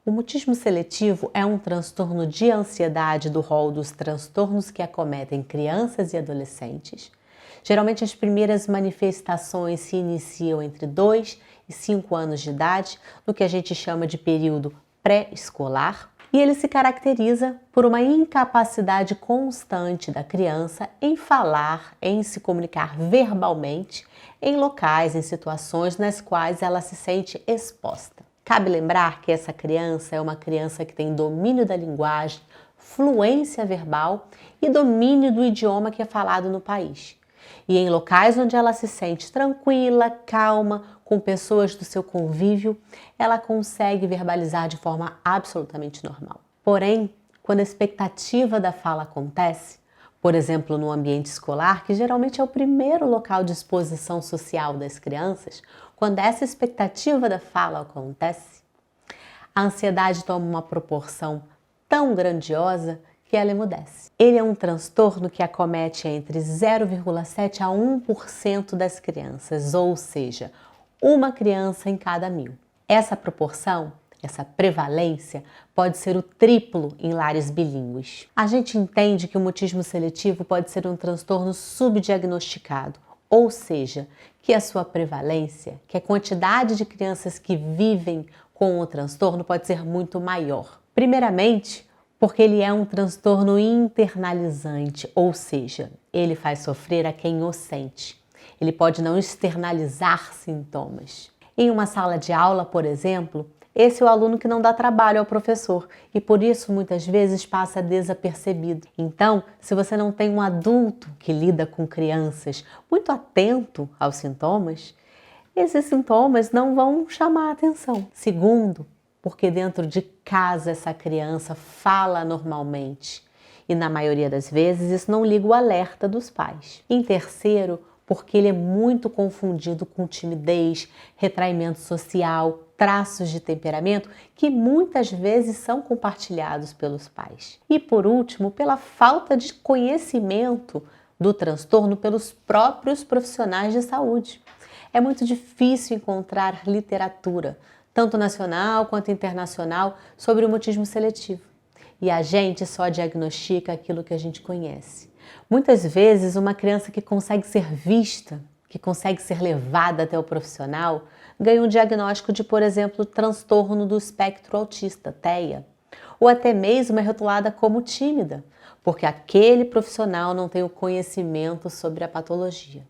O mutismo seletivo é um transtorno de ansiedade do rol dos transtornos que acometem crianças e adolescentes. Geralmente as primeiras manifestações se iniciam entre 2 e 5 anos de idade, no que a gente chama de período pré-escolar, e ele se caracteriza por uma incapacidade constante da criança em falar, em se comunicar verbalmente, em locais, em situações nas quais ela se sente exposta. Cabe lembrar que essa criança é uma criança que tem domínio da linguagem, fluência verbal e domínio do idioma que é falado no país. E em locais onde ela se sente tranquila, calma, com pessoas do seu convívio, ela consegue verbalizar de forma absolutamente normal. Porém, quando a expectativa da fala acontece, por exemplo, no ambiente escolar, que geralmente é o primeiro local de exposição social das crianças, quando essa expectativa da fala acontece, a ansiedade toma uma proporção tão grandiosa que ela emudece. Ele é um transtorno que acomete entre 0,7 a 1% das crianças, ou seja, uma criança em cada 1000. Essa proporção, essa prevalência, pode ser o triplo em lares bilíngues. A gente entende que o mutismo seletivo pode ser um transtorno subdiagnosticado, ou seja, que a sua prevalência, que a quantidade de crianças que vivem com o transtorno pode ser muito maior. Primeiramente, porque ele é um transtorno internalizante, ou seja, ele faz sofrer a quem o sente. Ele pode não externalizar sintomas. Em uma sala de aula, por exemplo, esse é o aluno que não dá trabalho ao professor e por isso muitas vezes passa desapercebido. Então, se você não tem um adulto que lida com crianças muito atento aos sintomas, esses sintomas não vão chamar a atenção. Segundo, porque dentro de casa essa criança fala normalmente e na maioria das vezes isso não liga o alerta dos pais. Em terceiro, porque ele é muito confundido com timidez, retraimento social, traços de temperamento que muitas vezes são compartilhados pelos pais. E por último, pela falta de conhecimento do transtorno pelos próprios profissionais de saúde. É muito difícil encontrar literatura, tanto nacional quanto internacional, sobre o mutismo seletivo. E a gente só diagnostica aquilo que a gente conhece. Muitas vezes, uma criança que consegue ser vista, que consegue ser levada até o profissional, ganha um diagnóstico de, por exemplo, transtorno do espectro autista, TEA, ou até mesmo é rotulada como tímida, porque aquele profissional não tem o conhecimento sobre a patologia.